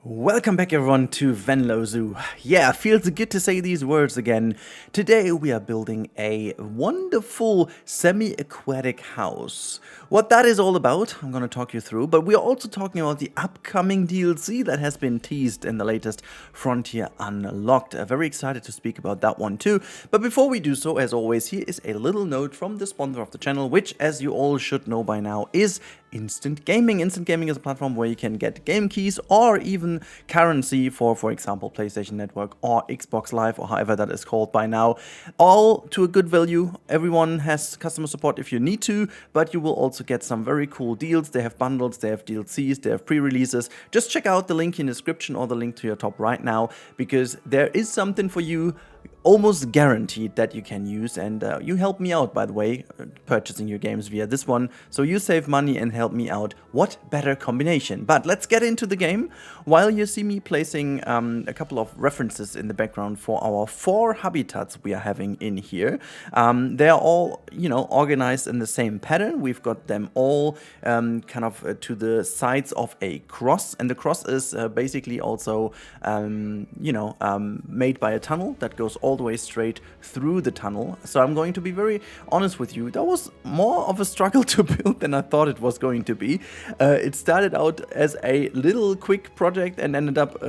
Welcome back everyone to Venlo Zoo. Yeah, feels good to say these words again. Today we are building a wonderful semi-aquatic house. What that is all about, I'm going to talk you through, but we are also talking about the upcoming DLC that has been teased in the latest Frontier Unlocked. Very excited to speak about that one too. But before we do so, as always, here is a little note from the sponsor of the channel, which, as you all should know by now, is Instant Gaming. Instant Gaming is a platform where you can get game keys or even currency for example, PlayStation Network or Xbox Live or however that is called by now. All to a good value. Everyone has customer support if you need to, but you will also get some very cool deals. They have bundles, they have DLCs, they have pre-releases. Just check out the link in the description or the link to your top right now, because there is something for you almost guaranteed that you can use, and you help me out, by the way, purchasing your games via this one, so you save money and help me out. What better combination? But let's get into the game. While you see me placing a couple of references in the background for our 4 habitats we are having in here, they are all, organized in the same pattern. We've got them all kind of to the sides of a cross, and the cross is basically also made by a tunnel that goes all the way straight through the tunnel. So I'm going to be very honest with you, that was more of a struggle to build than I thought it was going to be. It started out as a little quick project and ended up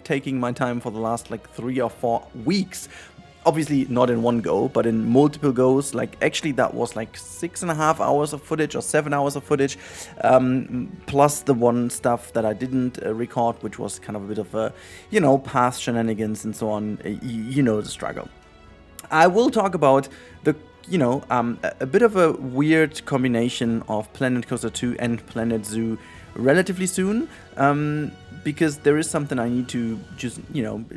taking my time for the last like 3 or 4 weeks. Obviously not in one go, but in multiple goes. Like, actually that was like 6.5 hours of footage or 7 hours of footage, plus the one stuff that I didn't record, which was kind of a bit of a, past shenanigans and so on. You know the struggle. I will talk about the a bit of a weird combination of Planet Coaster 2 and Planet Zoo relatively soon, because there is something I need to just,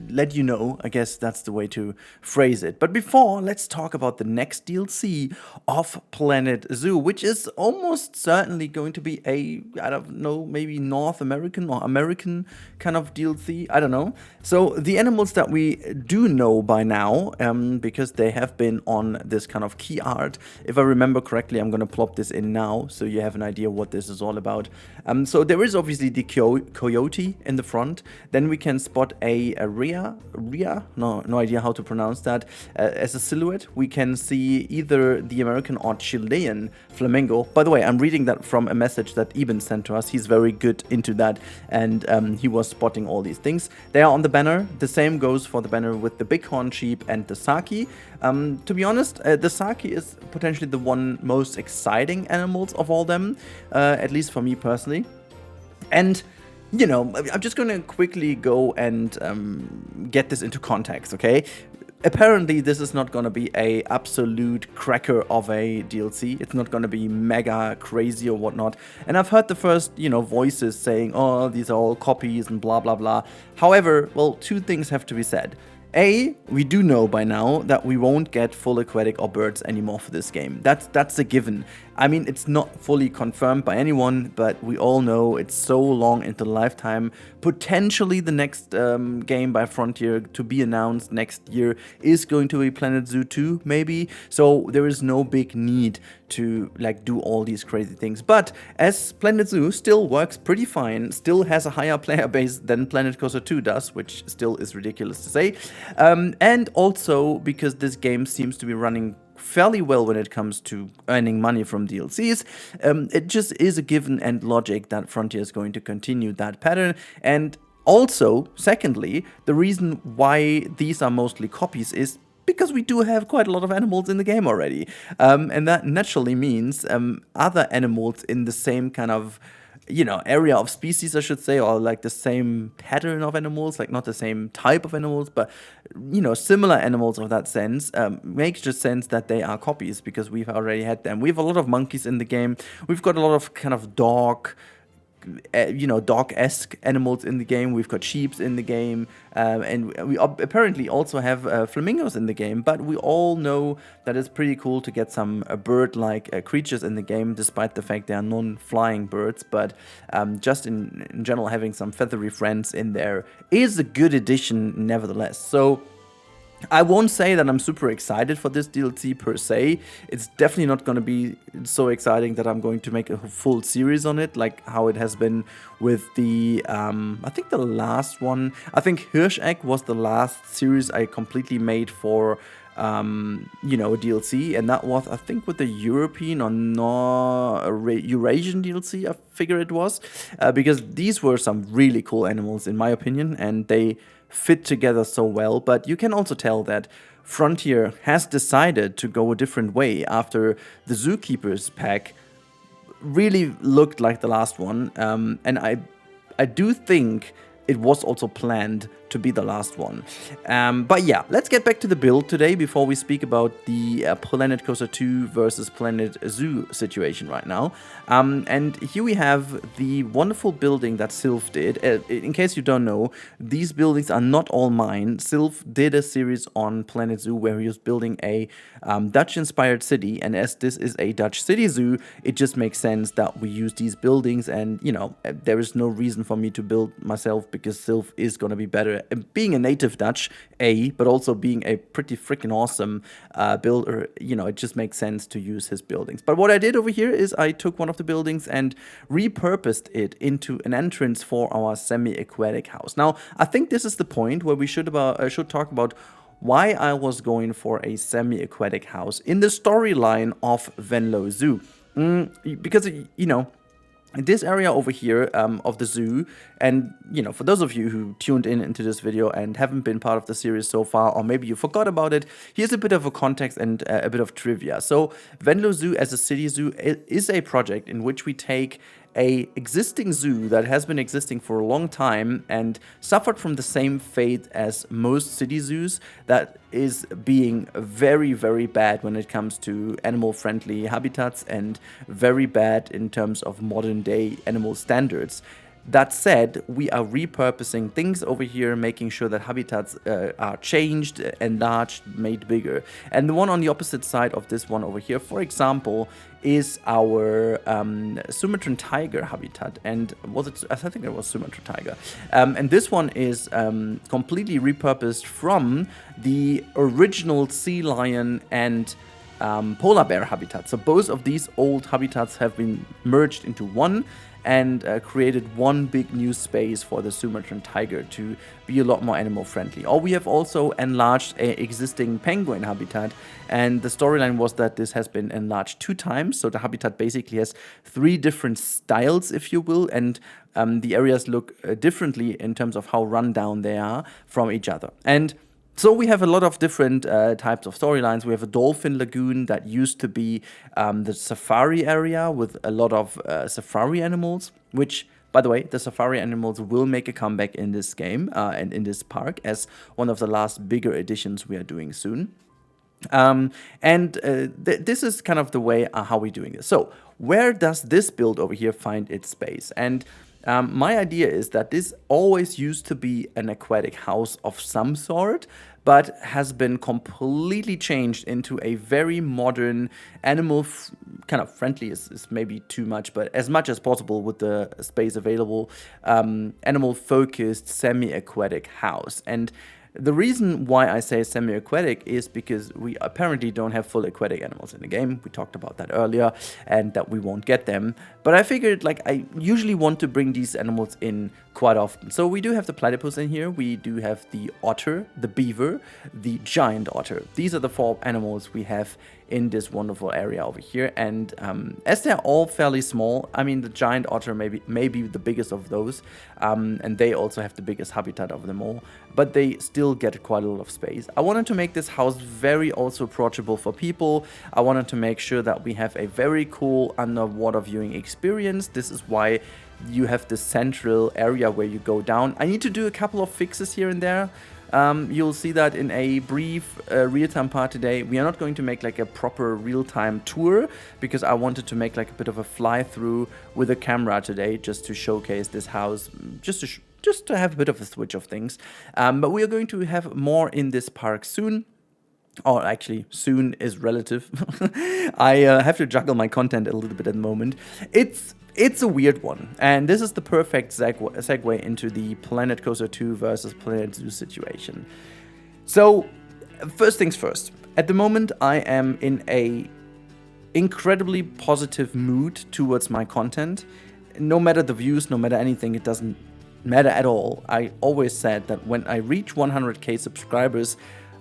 let you know. I guess that's the way to phrase it. But before, let's talk about the next DLC of Planet Zoo, which is almost certainly going to be a, I don't know, maybe North American or American kind of DLC. I don't know. So the animals that we do know by now, because they have been on this kind of key art. If I remember correctly, I'm going to plop this in now so you have an idea what this is all about. So there is obviously the coyote in the front. Then we can spot a rhea, no idea how to pronounce that, as a silhouette. We can see either the American or Chilean flamingo. By the way, I'm reading that from a message that Eben sent to us. He's very good into that, and he was spotting all these things. They are on the banner. The same goes for the banner with the bighorn sheep and the saki. To be honest, the saki is potentially the one most exciting animals of all them, at least for me personally. And I'm just going to quickly go and get this into context, okay? Apparently, this is not going to be a absolute cracker of a DLC. It's not going to be mega crazy or whatnot. And I've heard the first, voices saying, oh, these are all copies and blah, blah, blah. However, well, 2 things have to be said. A, we do know by now that we won't get full aquatic or birds anymore for this game. That's a given. I mean, it's not fully confirmed by anyone, but we all know it's so long into the lifetime. Potentially the next game by Frontier to be announced next year is going to be Planet Zoo 2, maybe. So there is no big need to do all these crazy things. But as Planet Zoo still works pretty fine, still has a higher player base than Planet Coaster 2 does, which still is ridiculous to say. And also because this game seems to be running fairly well when it comes to earning money from DLCs, it just is a given and logic that Frontier is going to continue that pattern. And also, secondly, the reason why these are mostly copies is because we do have quite a lot of animals in the game already. And that naturally means other animals in the same kind of area of species, I should say, or like the same pattern of animals, like not the same type of animals, but similar animals of that sense, makes just sense that they are copies because we've already had them. We have a lot of monkeys in the game. We've got a lot of kind of dog-esque animals in the game. We've got sheeps in the game, and we apparently also have flamingos in the game. But we all know that it's pretty cool to get some bird-like creatures in the game, despite the fact they are non-flying birds. But just in general, having some feathery friends in there is a good addition, nevertheless. So I won't say that I'm super excited for this DLC per se. It's definitely not going to be so exciting that I'm going to make a full series on it, like how it has been with the, I think the last one. I think Hirsch-Egg was the last series I completely made for, you know, a DLC, and that was, I think, with the European or Eurasian DLC, I figure it was, because these were some really cool animals, in my opinion, and they fit together so well. But you can also tell that Frontier has decided to go a different way after the Zookeepers pack really looked like the last one, and I do think it was also planned to be the last one. But yeah, let's get back to the build today before we speak about the Planet Coaster 2 versus Planet Zoo situation right now. And here we have the wonderful building that Sylph did. In case you don't know, these buildings are not all mine. Sylph did a series on Planet Zoo where he was building a Dutch-inspired city, and as this is a Dutch city zoo, it just makes sense that we use these buildings, and, you know, there is no reason for me to build myself because Sylph is going to be better being a native Dutch, but also being a pretty freaking awesome builder. You know, it just makes sense to use his buildings. But what I did over here is I took one of the buildings and repurposed it into an entrance for our semi-aquatic house. Now, I think this is the point where we should talk about why I was going for a semi-aquatic house in the storyline of Venlo Zoo. Because, you know, this area over here of the zoo, and, you know, for those of you who tuned in into this video and haven't been part of the series so far, or maybe you forgot about it, here's a bit of a context and a bit of trivia. So Venlo Zoo as a city zoo is a project in which we take a existing zoo that has been existing for a long time and suffered from the same fate as most city zoos, that is being very, very bad when it comes to animal-friendly habitats and very bad in terms of modern-day animal standards. That said, we are repurposing things over here, making sure that habitats are changed, enlarged, made bigger. And the one on the opposite side of this one over here, for example, is our Sumatran tiger habitat. And was it? I think it was Sumatran tiger. And this one is completely repurposed from the original sea lion and polar bear habitat. So both of these old habitats have been merged into one and created one big new space for the Sumatran tiger to be a lot more animal friendly. Or we have also enlarged an existing penguin habitat, and the storyline was that this has been enlarged 2 times, so the habitat basically has 3 different styles, if you will, and the areas look differently in terms of how run down they are from each other. And so we have a lot of different types of storylines. We have a dolphin lagoon that used to be the safari area with a lot of safari animals, which, by the way, the safari animals will make a comeback in this game and in this park as one of the last bigger additions we are doing soon. This is kind of the way how we're doing this. So where does this build over here find its space? And my idea is that this always used to be an aquatic house of some sort, but has been completely changed into a very modern animal, kind of friendly is maybe too much, but as much as possible with the space available, animal-focused semi-aquatic house. And the reason why I say semi-aquatic is because we apparently don't have full aquatic animals in the game. We talked about that earlier, and that we won't get them. But I figured, like, I usually want to bring these animals in quite often. So we do have the platypus in here. We do have the otter, the beaver, the giant otter. These are the 4 animals we have in this wonderful area over here. And as they're all fairly small, I mean, the giant otter may be the biggest of those, and they also have the biggest habitat of them all, but they still get quite a lot of space. I wanted to make this house very also approachable for people. I wanted to make sure that we have a very cool underwater viewing experience. This is why you have the central area where you go down. I need to do a couple of fixes here and there. You'll see that in a brief real-time part today. We are not going to make like a proper real-time tour because I wanted to make like a bit of a fly-through with a camera today just to showcase this house, just to have a bit of a switch of things. But we are going to have more in this park soon. Or actually, soon is relative. I have to juggle my content a little bit at the moment. It's a weird one, and this is the perfect segue into the Planet Coaster 2 versus Planet Zoo situation. So, first things first. At the moment, I am in a incredibly positive mood towards my content. No matter the views, no matter anything, it doesn't matter at all. I always said that when I reach 100k subscribers,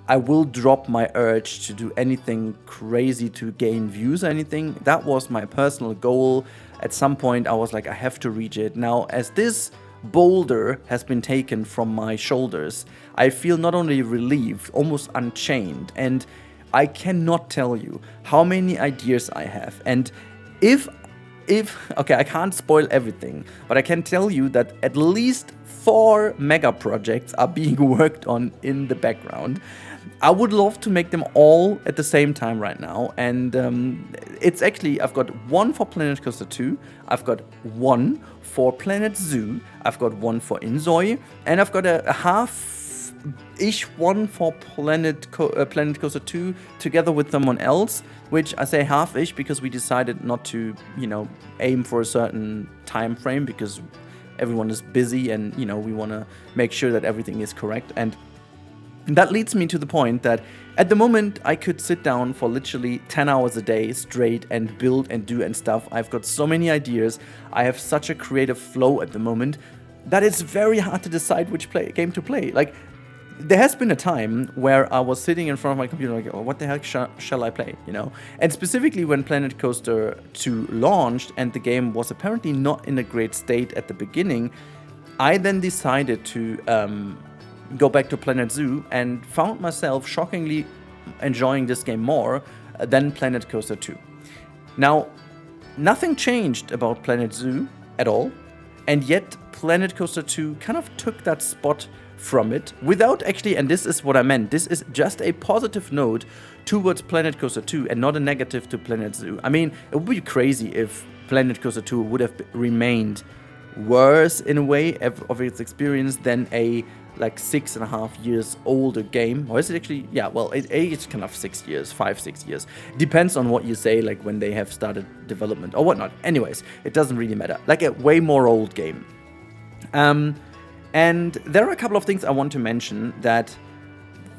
I will drop my urge to do anything crazy to gain views or anything. That was my personal goal. At some point, I was like, I have to reach it. Now, as this boulder has been taken from my shoulders, I feel not only relieved, almost unchained, and I cannot tell you how many ideas I have. And if okay, I can't spoil everything, but I can tell you that at least 4 mega projects are being worked on in the background. I would love to make them all at the same time right now, and it's actually, I've got one for Planet Coaster 2, I've got one for Planet Zoo, I've got one for Inzoi, and I've got a half-ish one for Planet Coaster 2 together with someone else, which I say half-ish because we decided not to, you know, aim for a certain time frame because everyone is busy and, you know, we want to make sure that everything is correct. And that leads me to the point that at the moment I could sit down for literally 10 hours a day straight and build and do and stuff. I've got so many ideas. I have such a creative flow at the moment that it's very hard to decide which game to play. Like, there has been a time where I was sitting in front of my computer like, oh, what the heck shall I play, you know? And specifically when Planet Coaster 2 launched and the game was apparently not in a great state at the beginning, I then decided to go back to Planet Zoo and found myself shockingly enjoying this game more than Planet Coaster 2. Now, nothing changed about Planet Zoo at all, and yet Planet Coaster 2 kind of took that spot from it without actually, and this is what I meant, this is just a positive note towards Planet Coaster 2 and not a negative to Planet Zoo. I mean, it would be crazy if Planet Coaster 2 would have remained worse in a way of its experience than a like 6.5 years older game. Or is it actually, yeah, well, it's kind of 6 years, 5-6 years, depends on what you say, like when they have started development or whatnot. Anyways, it doesn't really matter, like a way more old game. And there are a couple of things I want to mention that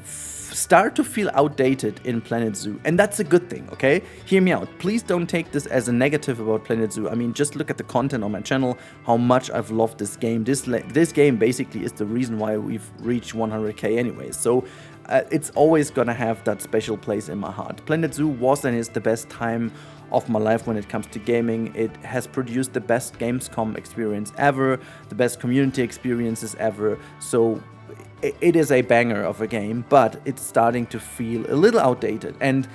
start to feel outdated in Planet Zoo, and that's a good thing, okay? Hear me out. Please don't take this as a negative about Planet Zoo. I mean, just look at the content on my channel, how much I've loved this game. This game basically is the reason why we've reached 100k anyways, so it's always gonna have that special place in my heart. Planet Zoo was and is the best time of my life when it comes to gaming. It has produced the best Gamescom experience ever, the best community experiences ever, so it is a banger of a game, but it's starting to feel a little outdated, and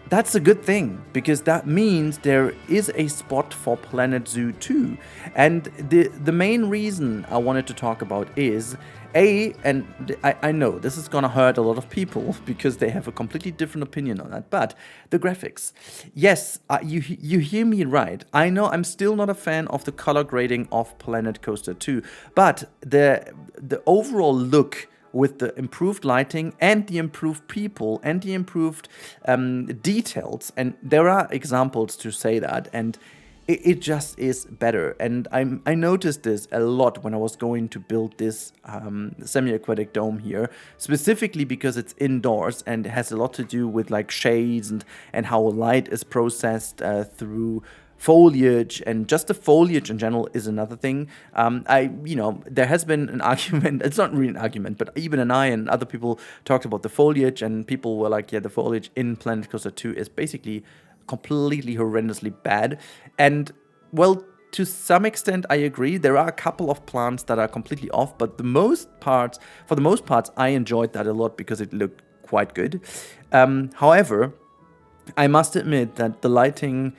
that's a good thing, because that means there is a spot for Planet Zoo 2. And the main reason I wanted to talk about is, and I know this is gonna hurt a lot of people because they have a completely different opinion on that, but the graphics. Yes, you hear me right. I know I'm still not a fan of the color grading of Planet Coaster 2, but the overall look with the improved lighting and the improved people and the improved details, and there are examples to say that, and it just is better. And I noticed this a lot when I was going to build this semi-aquatic dome here, specifically because it's indoors and it has a lot to do with like shades and how light is processed through foliage, and just the foliage in general is another thing. There has been an argument, it's not really an argument, but even I and other people talked about the foliage, and people were like, yeah, the foliage in Planet Coaster 2 is basically completely horrendously bad. And well, to some extent I agree. There are a couple of plants that are completely off, but for the most part I enjoyed that a lot because it looked quite good. However, I must admit that the lighting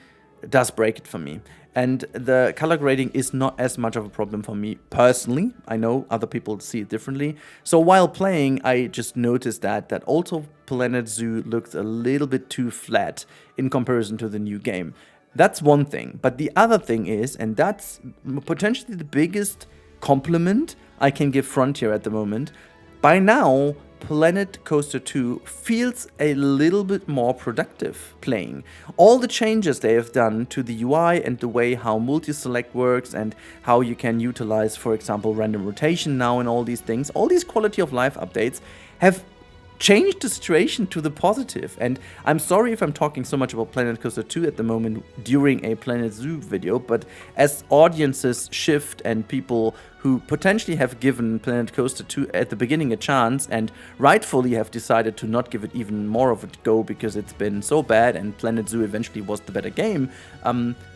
does break it for me, and the color grading is not as much of a problem for me personally. I know other people see it differently. So while playing, I just noticed that also Planet Zoo looks a little bit too flat in comparison to the new game. That's one thing. But the other thing is, and that's potentially the biggest compliment I can give Frontier at the moment, by now Planet Coaster 2 feels a little bit more productive playing. All the changes they have done to the UI and the way how multi-select works and how you can utilize, for example, random rotation now and all these things, all these quality of life updates have change the situation to the positive. And I'm sorry if I'm talking so much about Planet Coaster 2 at the moment during a Planet Zoo video, but as audiences shift and people who potentially have given Planet Coaster 2 at the beginning a chance and rightfully have decided to not give it even more of a go because it's been so bad and Planet Zoo eventually was the better game,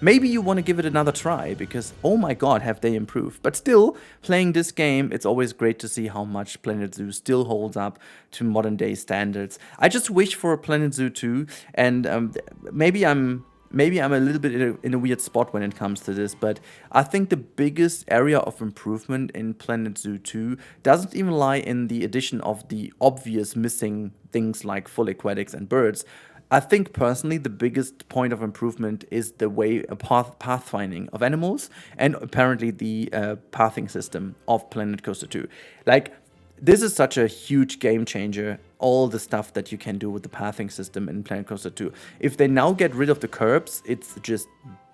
maybe you want to give it another try because, oh my god, have they improved. But still, playing this game, it's always great to see how much Planet Zoo still holds up to modern day standards. I just wish for a Planet Zoo 2, and maybe I'm a little bit in a weird spot when it comes to this, but I think the biggest area of improvement in Planet Zoo 2 doesn't even lie in the addition of the obvious missing things like full aquatics and birds. I think personally the biggest point of improvement is the way pathfinding of animals and apparently the pathing system of Planet Coaster 2. Like, this is such a huge game changer, all the stuff that you can do with the pathing system in Planet Coaster 2. If they now get rid of the curbs, it's just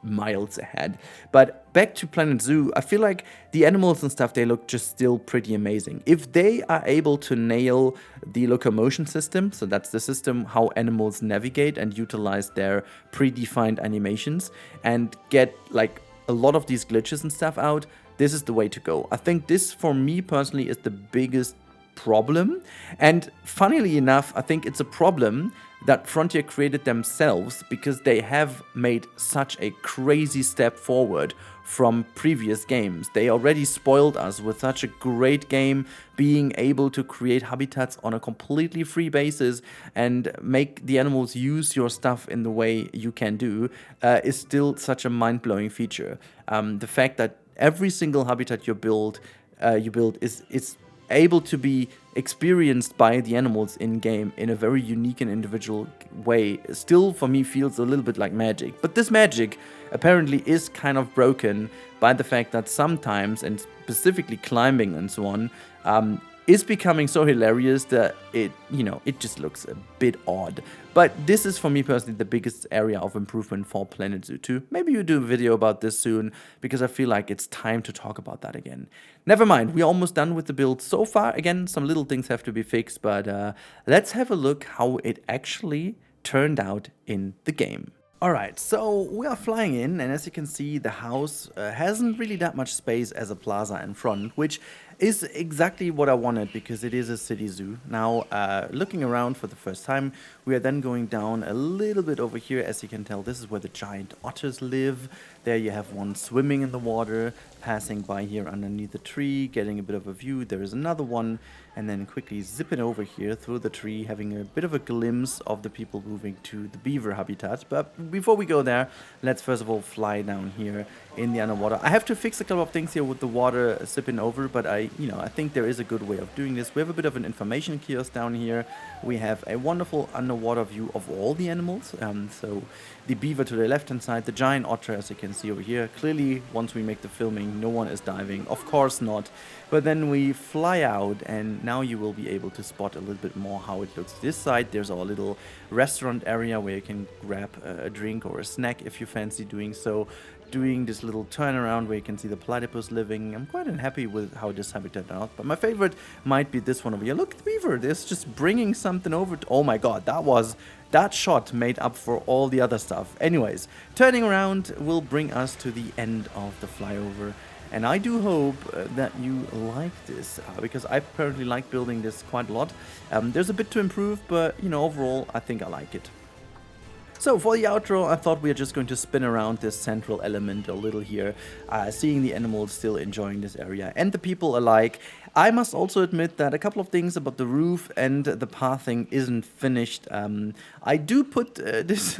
miles ahead. But back to Planet Zoo, I feel like the animals and stuff, they look just still pretty amazing. If they are able to nail the locomotion system, so that's the system how animals navigate and utilize their predefined animations, and get like a lot of these glitches and stuff out, this is the way to go. I think this, for me personally, is the biggest problem. And funnily enough, I think it's a problem that Frontier created themselves because they have made such a crazy step forward from previous games. They already spoiled us with such a great game, being able to create habitats on a completely free basis and make the animals use your stuff in the way you can do is still such a mind-blowing feature. The fact that every single habitat you build is able to be experienced by the animals in game in a very unique and individual way still for me feels a little bit like magic. But this magic apparently is kind of broken by the fact that sometimes, and specifically climbing and so on, is becoming so hilarious that it just looks a bit odd. But this is for me personally the biggest area of improvement for Planet Zoo 2. Maybe you do a video about this soon, because I feel like it's time to talk about that again. Never mind, we're almost done with the build so far. Again, some little things have to be fixed, but let's have a look how it actually turned out in the game. Alright, so we are flying in, and as you can see, the house hasn't really that much space as a plaza in front, which is exactly what I wanted because it is a city zoo. Now, looking around for the first time, we are then going down a little bit over here. As you can tell, this is where the giant otters live. There you have one swimming in the water, passing by here underneath the tree, getting a bit of a view. There is another one, and then quickly zipping over here through the tree, having a bit of a glimpse of the people moving to the beaver habitat. But before we go there, let's first of all fly down here in the underwater. I have to fix a couple of things here with the water sipping over, but I think there is a good way of doing this. We have a bit of an information kiosk down here. We have a wonderful underwater view of all the animals. So the beaver to the left-hand side, the giant otter, as you can see over here. Clearly, once we make the filming, no one is diving. Of course not. But then we fly out, and now you will be able to spot a little bit more how it looks. This side, there's our little restaurant area where you can grab a drink or a snack if you fancy doing so. Doing this little turnaround where you can see the platypus living. I'm quite unhappy with how this habitat turned out, but my favorite might be this one over here. Look at the beaver. There's just bringing something over. Oh my god, that shot made up for all the other stuff. Anyways, turning around will bring us to the end of the flyover. And I do hope that you like this, because I apparently like building this quite a lot. There's a bit to improve, but overall, I think I like it. So for the outro, I thought we were just going to spin around this central element a little here, seeing the animals still enjoying this area and the people alike. I must also admit that a couple of things about the roof and the pathing isn't finished. I do put this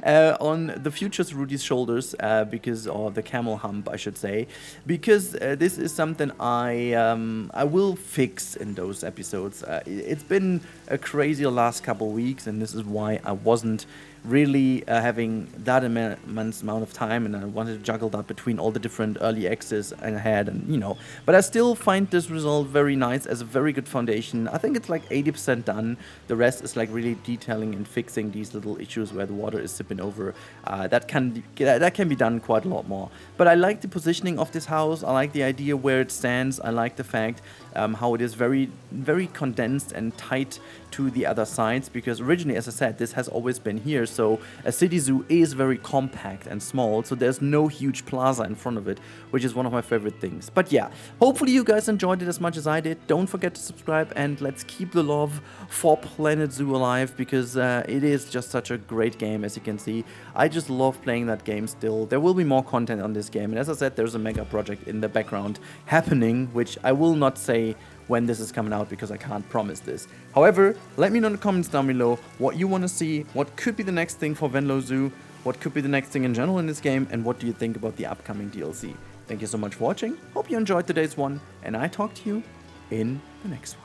on the Futures Rudy's shoulders, or the camel hump, I should say, because this is something I will fix in those episodes. It's been a crazy last couple weeks, and this is why I wasn't really having that immense amount of time, and I wanted to juggle that between all the different early access I had, and you know, but I still find this result very nice as a very good foundation. I think it's like 80% done. The rest is like really detailing and fixing these little issues where the water is sipping over. That can be done quite a lot more. But I like the positioning of this house. I like the idea where it stands. I like the fact how it is very, very condensed and tight to the other sides, because originally, as I said, this has always been here, so a city zoo is very compact and small, so there's no huge plaza in front of it, which is one of my favorite things. But yeah, hopefully you guys enjoyed it as much as I did. Don't forget to subscribe, and let's keep the love for Planet Zoo alive, because it is just such a great game. As you can see, I just love playing that game still. There will be more content on this game, and as I said, there's a mega project in the background happening, which I will not say when this is coming out because I can't promise this. However, let me know in the comments down below what you want to see, what could be the next thing for Venlo Zoo, what could be the next thing in general in this game, and what do you think about the upcoming DLC. Thank you so much for watching, hope you enjoyed today's one, and I talk to you in the next one.